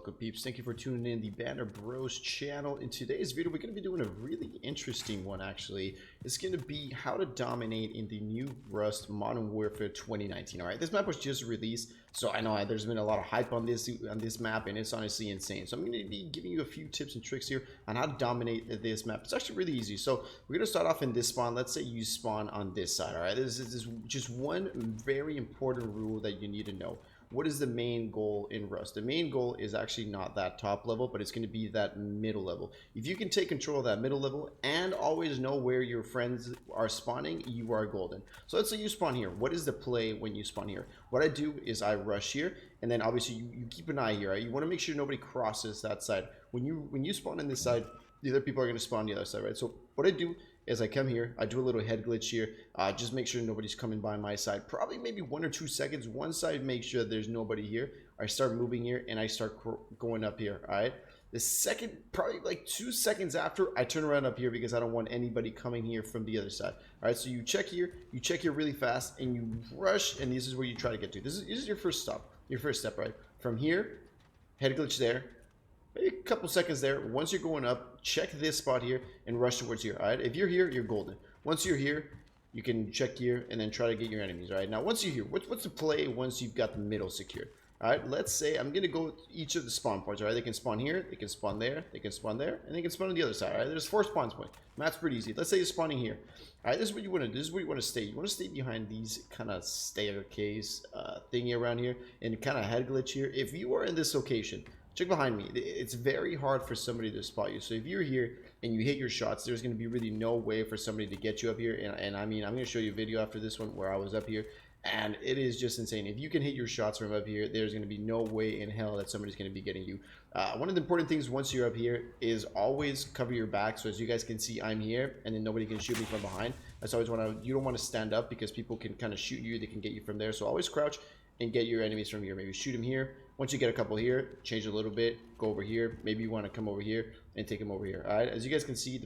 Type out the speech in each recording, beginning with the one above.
welcome peeps. Thank you for tuning in the Banner Bros channel. In today's video, we're going to be doing a really interesting one actually. It's going to be how to dominate in the new Rust Modern Warfare 2019. Alright, this map was just released, so I know there's been a lot of hype on this map, and it's honestly insane. So I'm going to be giving you a few tips and tricks here on how to dominate this map. It's actually really easy. So we're going to start off in this spawn. Let's say you spawn on this side. Alright, this is just one very important rule that you need to know. What is the main goal in Rust? The main goal is actually not that top level, but it's going to be that middle level. If you can take control of that middle level and always know where your friends are spawning, you are golden. So let's say you spawn here. What is the play when you spawn here? What I do is I rush here, and then obviously you keep an eye here. Right? You want to make sure nobody crosses that side. When you spawn on this side, the other people are going to spawn on the other side, right? So what I do is I come here, I do a little head glitch here, just make sure nobody's coming by my side. Probably maybe 1 or 2 seconds. One side, make sure there's nobody here. I start moving here and I start going up here. All right. The second, probably like 2 seconds after, I turn around up here because I don't want anybody coming here from the other side. All right. So you check here really fast, and you rush, and this is where you try to get to. This is your first stop, your first step, right? From here, head glitch there. Maybe a couple seconds there. Once you're going up, check this spot here and rush towards here. All right. If you're here, you're golden. Once you're here, you can check here and then try to get your enemies. All right. Now, once you're here, what's the play once you've got the middle secured? All right. Let's say I'm going to go each of the spawn points. All right. They can spawn here. They can spawn there. They can spawn there. And they can spawn on the other side. All right. There's 4 spawn points. That's pretty easy. Let's say you're spawning here. All right. This is what you want to do. This is where you want to stay. You want to stay behind these kind of staircase thingy around here and kind of head glitch here. If you are in this location, check behind me. It's very hard for somebody to spot you. So if you're here and you hit your shots, there's going to be really no way for somebody to get you up here. And I mean, I'm going to show you a video after this one where I was up here, and it is just insane. If you can hit your shots from up here, there's going to be no way in hell that somebody's going to be getting you. One of the important things once you're up here is always cover your back. So as you guys can see, I'm here, and then nobody can shoot me from behind. That's always you don't want to stand up because people can kind of shoot you. They can get you from there. So always crouch and get your enemies from here. Maybe shoot them here. Once you get a couple here, change a little bit, go over here. Maybe you want to come over here and take them over here. All right. As you guys can see,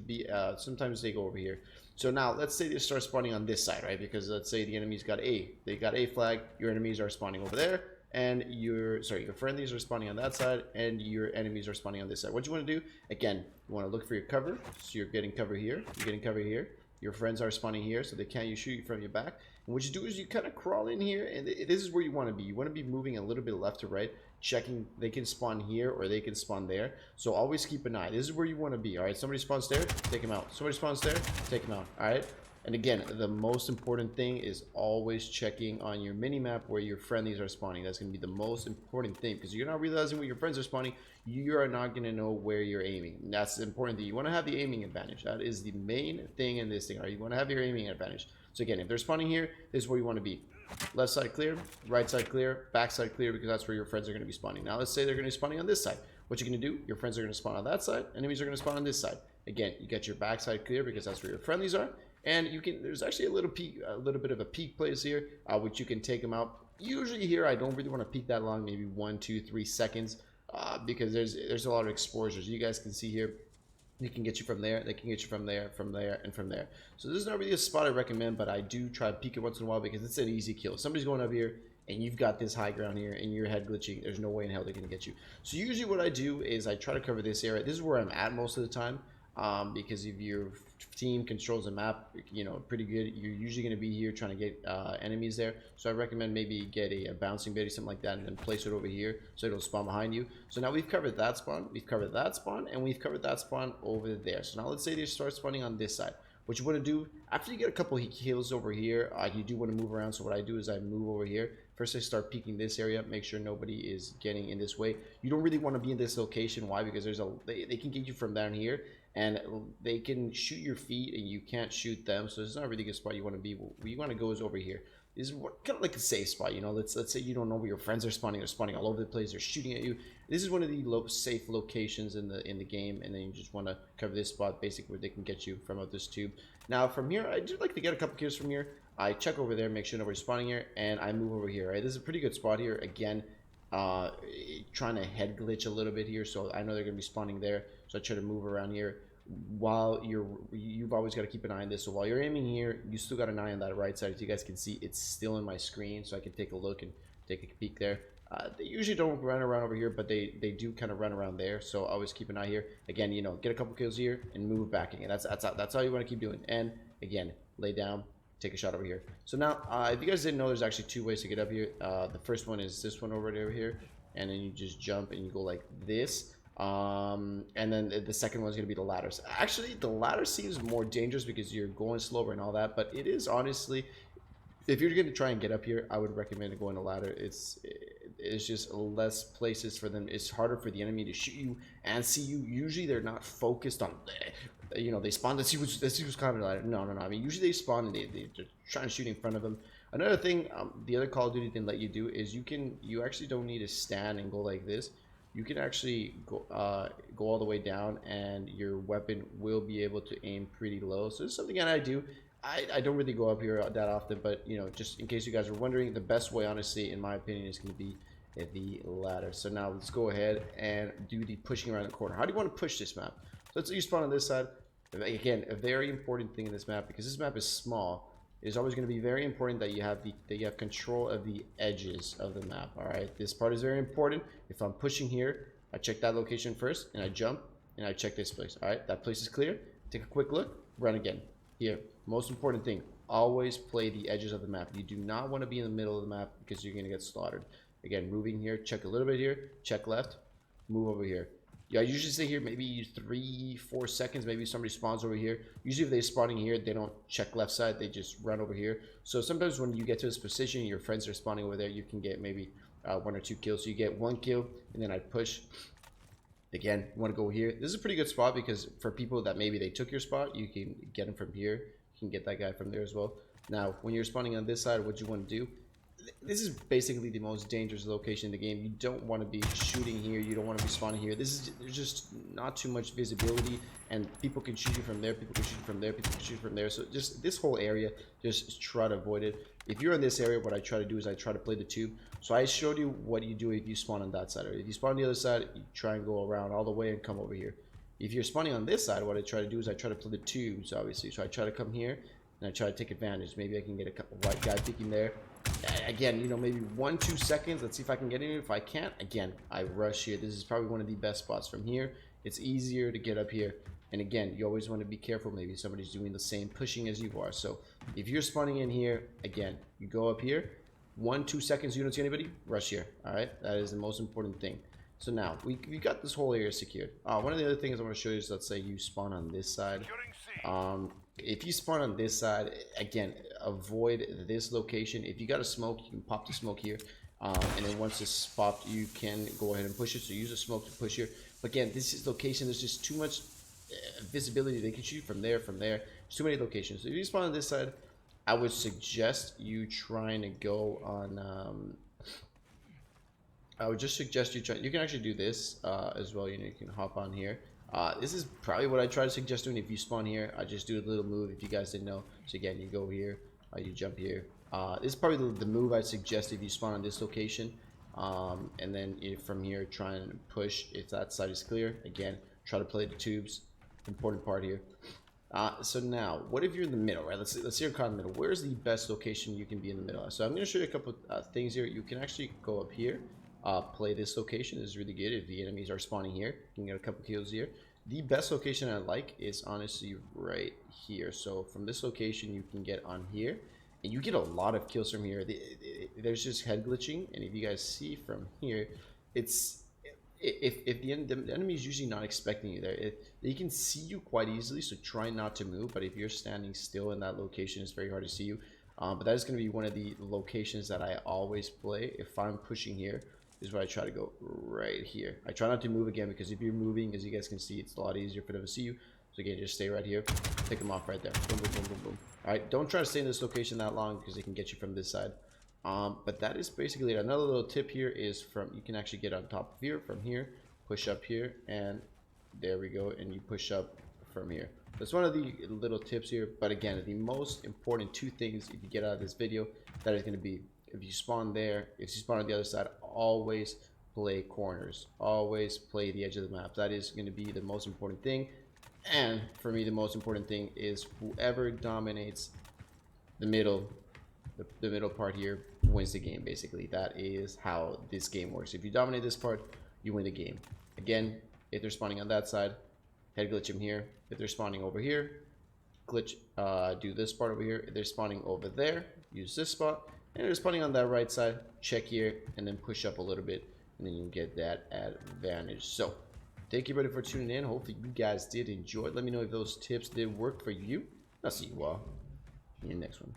sometimes they go over here. So now let's say they start spawning on this side, right? Because let's say the enemies got A. They got A flag. Your enemies are spawning over there, and your friendlies are spawning on that side, and your enemies are spawning on this side. What you want to do? Again, you want to look for your cover. So you're getting cover here. You're getting cover here. Your friends are spawning here, so they can't shoot you from your back. And what you do is you kind of crawl in here, and this is where you want to be. You want to be moving a little bit left to right, checking they can spawn here or they can spawn there. So always keep an eye. This is where you want to be. All right, somebody spawns there, take him out. Somebody spawns there, take him out. All right. And again, the most important thing is always checking on your mini map where your friendlies are spawning. That's going to be the most important thing, because you're not realizing where your friends are spawning. You are not going to know where you're aiming. That's the important thing. You want to have the aiming advantage. That is the main thing in this thing. All right, you want to have your aiming advantage. So again, if they're spawning here, this is where you want to be. Left side clear, right side clear, back side clear, because that's where your friends are going to be spawning. Now let's say they're going to be spawning on this side. What you're going to do, your friends are going to spawn on that side, enemies are going to spawn on this side. Again, you get your back side clear because that's where your friendlies are. And you can, there's actually a little bit of a peek place here, which you can take them out. Usually here, I don't really want to peek that long, maybe 1, 2, 3 seconds, because there's a lot of exposures. You guys can see here, they can get you from there, they can get you from there, and from there. So this is not really a spot I recommend, but I do try to peek it once in a while because it's an easy kill. Somebody's going up here, and you've got this high ground here, and you're head glitching. There's no way in hell they're going to get you. So usually what I do is I try to cover this area. This is where I'm at most of the time. Because if your team controls the map, you know, pretty good, you're usually going to be here trying to get enemies there. So I recommend maybe get a bouncing Betty, something like that, and then place it over here so it'll spawn behind you. So now we've covered that spawn, we've covered that spawn, and we've covered that spawn over there. So now let's say they start spawning on this side. What you want to do, after you get a couple kills over here, you do want to move around. So what I do is I move over here. First, I start peeking this area, make sure nobody is getting in this way. You don't really want to be in this location. Why? Because they can get you from down here, and they can shoot your feet, and you can't shoot them. So it's not a really good spot you want to be. Where you want to go is over here. This is kind of like a safe spot, you know. Let's say you don't know where your friends are spawning. They're spawning all over the place. They're shooting at you. This is one of the safe locations in the game, and then you just want to cover this spot, basically where they can get you from out this tube. Now from here, I do like to get a couple kills from here. I check over there, make sure nobody's spawning here, and I move over here. Right, this is a pretty good spot here. Again, trying to head glitch a little bit here, so I know they're gonna be spawning there. So I try to move around here. While you've always got to keep an eye on this. So while you're aiming here, you still got an eye on that right side. As you guys can see, it's still in my screen, so I can take a look and take a peek there. They usually don't run around over here, but they do kind of run around there. So always keep an eye here. Again, you know, get a couple kills here and move back again. That's all you want to keep doing. And again, lay down, take a shot over here. So now, if you guys didn't know, there's actually two ways to get up here. The first one is this one over here, and then you just jump and you go like this. And then the second one is going to be the ladders. Actually, the ladder seems more dangerous because you're going slower and all that, but it is honestly, if you're going to try and get up here, I would recommend going a ladder. It's just less places for them. It's harder for the enemy to shoot you and see you. Usually they're not focused on, you know, they spawn. Let's see who's climbing the ladder. No. I mean, usually they spawn and they're trying to shoot in front of them. Another thing, the other Call of Duty didn't let you do is you actually don't need to stand and go like this. You can actually go all the way down, and your weapon will be able to aim pretty low. So this is something that I do. I don't really go up here that often, but you know, just in case you guys are wondering, the best way, honestly, in my opinion, is going to be the ladder. So now let's go ahead and do the pushing around the corner. How do you want to push this map? So let's say you spawn on this side. Again, a very important thing in this map, because this map is small, it's always going to be very important that you have control of the edges of the map. All right, this part is very important. If I'm pushing here, I check that location first, and I jump, and I check this place. All right, that place is clear. Take a quick look, run again. Here, most important thing, always play the edges of the map. You do not want to be in the middle of the map because you're going to get slaughtered. Again, moving here, check a little bit here, check left, move over here. Yeah, I usually stay here maybe 3-4 seconds. Maybe somebody spawns over here. Usually if they're spawning here, they don't check left side, they just run over here. So sometimes when you get to this position, your friends are spawning over there, you can get maybe 1 or 2 kills. So you get 1 kill, and then I push. Again, you want to go here. This is a pretty good spot because for people that maybe they took your spot, you can get them from here. You can get that guy from there as well. Now, when you're spawning on this side, what you want to do, this is basically the most dangerous location in the game. You don't want to be shooting here. You don't want to be spawning here. There's just not too much visibility, and people can shoot you from there. People can shoot you from there. People can shoot from there. So just this whole area, just try to avoid it. If you're in this area, what I try to do is I try to play the tube. So I showed you what you do if you spawn on that side, or if you spawn on the other side, you try and go around all the way and come over here. If you're spawning on this side, what I try to do is I try to play the tubes, obviously. So I try to come here and I try to take advantage. Maybe I can get a couple white guy peeking there. Again, you know, maybe 1-2 seconds. Let's see if I can get in. If I can't, again, I rush here. This is probably one of the best spots from here. It's easier to get up here. And again, you always want to be careful. Maybe somebody's doing the same pushing as you are. So if you're spawning in here, again, you go up here. 1-2 seconds, you don't see anybody, rush here. All right, that is the most important thing. So now we got this whole area secured. One of the other things I want to show you is, let's say you spawn on this side. If you spawn on this side, again, avoid this location. If you got a smoke, you can pop the smoke here, and then once it's popped, you can go ahead and push it. So use a smoke to push here. But again, this is location. There's just too much visibility. They can shoot from there. There's too many locations. So if you spawn on this side, I would suggest you trying to go on. I would just suggest you try. You can actually do this as well. You know, you can hop on here. This is probably what I try to suggest doing. If you spawn here, I just do a little move. If you guys didn't know, so again, you go here, you jump here. This is probably the move I'd suggest if you spawn on this location. And then from here, try and push if that side is clear. Again, try to play the tubes. Important part here. So now, what if you're in the middle, right? Let's say you're caught in the middle. Where's the best location you can be in the middle? So I'm going to show you a couple things here. You can actually go up here, play this location. This is really good if the enemies are spawning here. You can get a couple kills here. The best location I like is honestly right here. So from this location, you can get on here, and you get a lot of kills from here. There's just head glitching, and if you guys see from here, it's if the enemy is usually not expecting you there, they can see you quite easily, so try not to move. But if you're standing still in that location, it's very hard to see you. But that is going to be one of the locations that I always play. If I'm pushing here, is where I try to go right here. I try not to move again, because if you're moving, as you guys can see, it's a lot easier for them to see you. So again, just stay right here, pick them off right there. Boom, boom, boom, boom, boom. All right, don't try to stay in this location that long, because they can get you from this side. But that is basically it. Another little tip here is you can actually get on top of here, from here, push up here, and there we go, and you push up from here. That's one of the little tips here. But again, the most important 2 things if you get out of this video, that is going to be, if you spawn there, if you spawn on the other side, always play corners. Always play the edge of the map. That is going to be the most important thing. And for me, the most important thing is whoever dominates the middle The middle part here wins the game, basically. That is how this game works. If you dominate this part, you win the game. Again, if they're spawning on that side, head glitch them here. If they're spawning over here, glitch, do this part over here. If they're spawning over there, use this spot. And if they're spawning on that right side, check here, and then push up a little bit, and then you get that advantage. So, thank you everybody for tuning in. Hopefully you guys did enjoy. Let me know if those tips did work for you. I'll see you all in the next one.